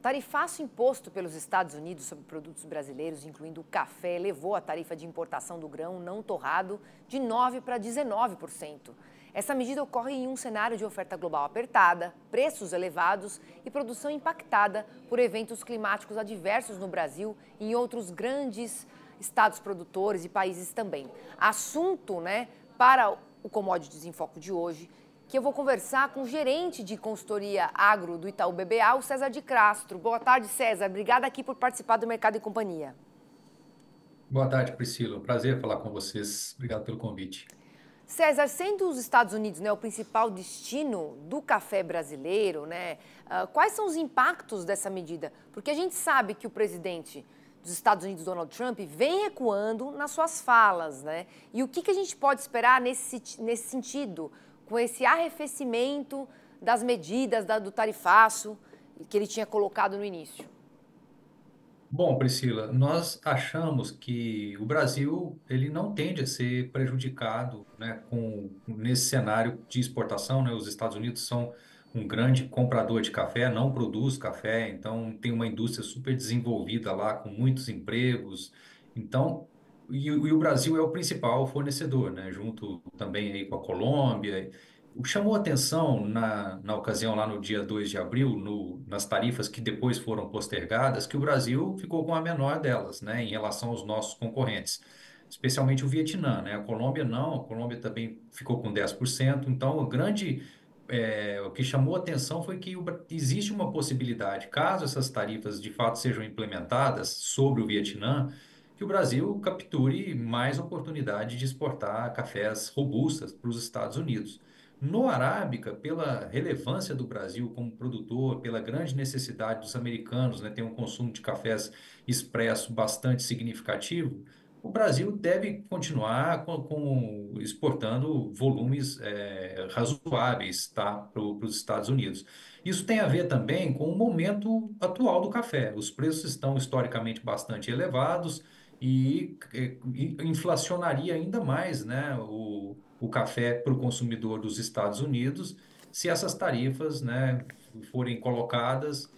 tarifaço imposto pelos Estados Unidos sobre produtos brasileiros, incluindo o café, elevou a tarifa de importação do grão não torrado de 9% para 19%. Essa medida ocorre em um cenário de oferta global apertada, preços elevados e produção impactada por eventos climáticos adversos no Brasil e em outros grandes estados produtores e países também. Assunto, para o Commodities em Foco de hoje, que eu vou conversar com o gerente de consultoria agro do Itaú BBA, o César de Castro. Boa tarde, César. Obrigada aqui por participar do Mercado e Companhia. Boa tarde, Priscila. Um prazer falar com vocês. Obrigado pelo convite. César, sendo os Estados Unidos, o principal destino do café brasileiro, quais são os impactos dessa medida? Porque a gente sabe que o presidente dos Estados Unidos, Donald Trump, vem recuando nas suas falas, E o que a gente pode esperar nesse sentido, com esse arrefecimento das medidas do tarifaço que ele tinha colocado no início? Bom, Priscila, nós achamos que o Brasil ele não tende a ser prejudicado, nesse cenário de exportação, Os Estados Unidos são um grande comprador de café, não produz café, então tem uma indústria super desenvolvida lá, com muitos empregos. Então, o Brasil é o principal fornecedor, junto também aí com a Colômbia. O que chamou atenção na ocasião, lá no dia 2 de abril, nas tarifas que depois foram postergadas, que o Brasil ficou com a menor delas, em relação aos nossos concorrentes, especialmente o Vietnã, A Colômbia não, a Colômbia também ficou com 10%. Então, o que chamou atenção foi que existe uma possibilidade, caso essas tarifas de fato sejam implementadas sobre o Vietnã, que o Brasil capture mais oportunidade de exportar cafés robustas para os Estados Unidos. No Arábica, pela relevância do Brasil como produtor, pela grande necessidade dos americanos, ter um consumo de cafés expresso bastante significativo, o Brasil deve continuar exportando volumes razoáveis, tá, para os Estados Unidos. Isso tem a ver também com o momento atual do café. Os preços estão historicamente bastante elevados e inflacionaria ainda mais, o café para o consumidor dos Estados Unidos se essas tarifas, forem colocadas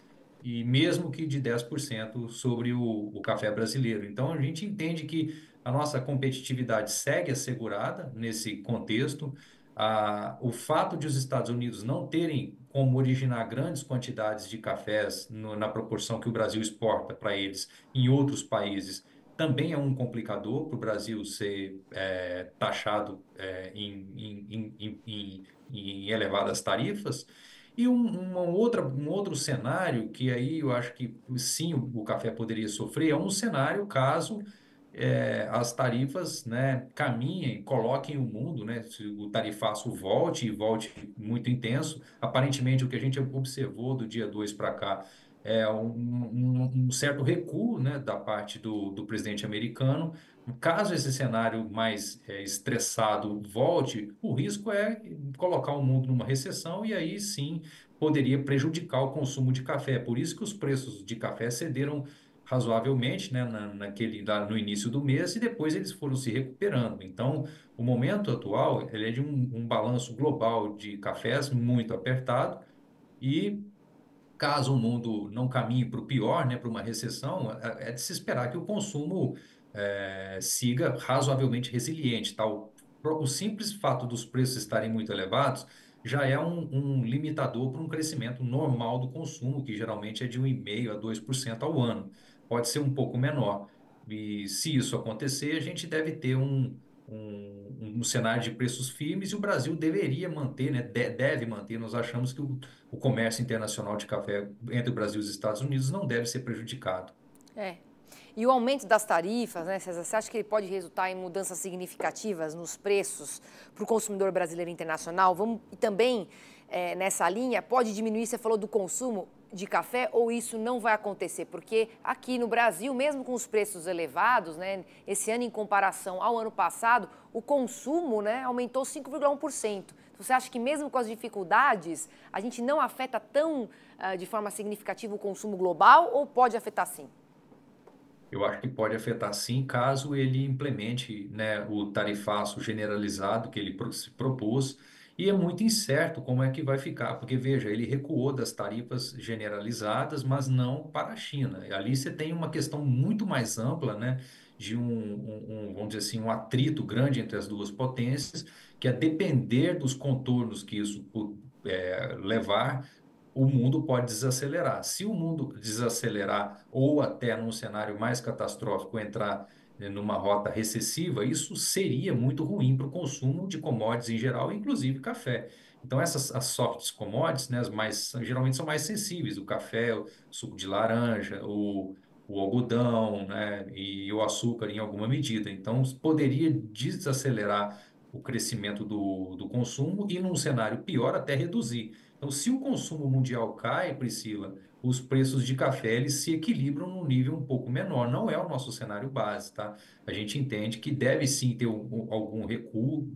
e mesmo que de 10% sobre o café brasileiro. Então, a gente entende que a nossa competitividade segue assegurada nesse contexto. O fato de os Estados Unidos não terem como originar grandes quantidades de cafés na proporção que o Brasil exporta para eles em outros países também é um complicador para o Brasil ser taxado em elevadas tarifas. E um outro cenário que aí eu acho que sim o café poderia sofrer é um cenário caso as tarifas, caminhem, coloquem o mundo, se o tarifaço volte e volte muito intenso. Aparentemente, o que a gente observou do dia 2 para cá é um certo recuo, da parte do presidente americano. Caso esse cenário mais estressado volte, o risco é colocar o mundo numa recessão e aí sim poderia prejudicar o consumo de café. Por isso que os preços de café cederam razoavelmente, lá no início do mês e depois eles foram se recuperando. Então, o momento atual ele é de um balanço global de cafés muito apertado e caso o mundo não caminhe para o pior, para uma recessão, é de se esperar que o consumo siga razoavelmente resiliente, tá? O simples fato dos preços estarem muito elevados já é um limitador para um crescimento normal do consumo, que geralmente é de 1,5% a 2% ao ano. Pode ser um pouco menor. E se isso acontecer, a gente deve ter um cenário de preços firmes e o Brasil deveria manter, deve manter. Nós achamos que o comércio internacional de café entre o Brasil e os Estados Unidos não deve ser prejudicado. É. E o aumento das tarifas, César, você acha que ele pode resultar em mudanças significativas nos preços para o consumidor brasileiro e internacional? E também, nessa linha, pode diminuir, você falou do consumo de café, ou isso não vai acontecer? Porque aqui no Brasil, mesmo com os preços elevados, esse ano em comparação ao ano passado, o consumo, aumentou 5,1%. Então, você acha que mesmo com as dificuldades, a gente não afeta de forma significativa o consumo global ou pode afetar sim? Eu acho que pode afetar sim, caso ele implemente, o tarifaço generalizado que ele se propôs e é muito incerto como é que vai ficar, porque veja, ele recuou das tarifas generalizadas, mas não para a China. E ali você tem uma questão muito mais ampla, né, de vamos dizer assim, um atrito grande entre as duas potências, que a depender dos contornos que isso levar, o mundo pode desacelerar. Se o mundo desacelerar ou até num cenário mais catastrófico entrar numa rota recessiva, isso seria muito ruim para o consumo de commodities em geral, inclusive café. Então, as soft commodities, né, geralmente são mais sensíveis, o café, o suco de laranja, o algodão, né, e o açúcar em alguma medida. Então, poderia desacelerar o crescimento do consumo e, num cenário pior, até reduzir. Então, se o consumo mundial cai, Priscila, os preços de café eles se equilibram num nível um pouco menor. Não é o nosso cenário base, tá? A gente entende que deve sim ter algum recuo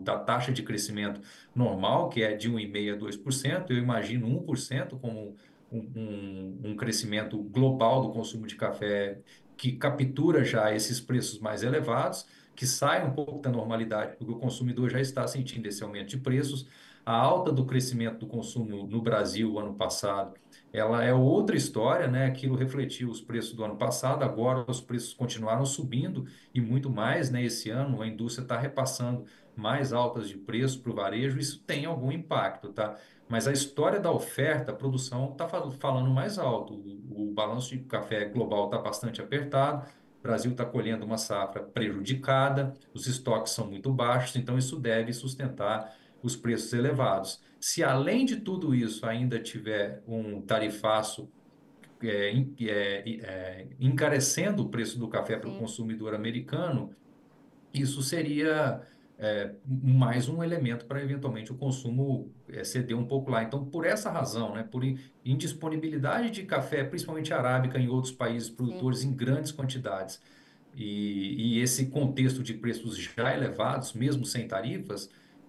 da taxa de crescimento normal, que é de 1,5% a 2%. Eu imagino 1% como um crescimento global do consumo de café que captura já esses preços mais elevados, que sai um pouco da normalidade, porque o consumidor já está sentindo esse aumento de preços. A alta do crescimento do consumo no Brasil ano passado, ela é outra história, né? Aquilo refletiu os preços do ano passado, agora os preços continuaram subindo e muito mais, né? Esse ano a indústria está repassando mais altas de preço para o varejo, isso tem algum impacto, tá? Mas a história da oferta, a produção está falando mais alto. O balanço de café global está bastante apertado, o Brasil está colhendo uma safra prejudicada, os estoques são muito baixos, então isso deve sustentar os preços elevados. Se além de tudo isso ainda tiver um tarifaço encarecendo o preço do café para o Sim. consumidor americano, isso seria mais um elemento para eventualmente o consumo ceder um pouco lá. Então, por essa razão, né, por indisponibilidade de café, principalmente arábica, em outros países Sim. produtores em grandes quantidades, e esse contexto de preços já elevados, mesmo sem tarifas,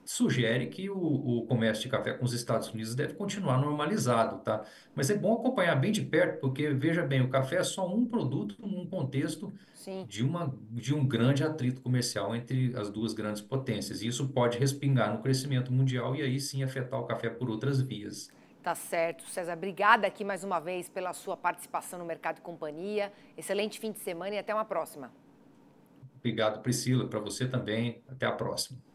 sugere que o comércio de café com os Estados Unidos deve continuar normalizado, tá? Mas é bom acompanhar bem de perto, porque, veja bem, o café é só um produto num contexto Sim. de um grande atrito comercial entre as duas grandes potências. E isso pode respingar no crescimento mundial e aí sim afetar o café por outras vias. Tá certo, César. Obrigada aqui mais uma vez pela sua participação no Mercado e Companhia. Excelente fim de semana e até uma próxima. Obrigado, Priscila, para você também. Até a próxima.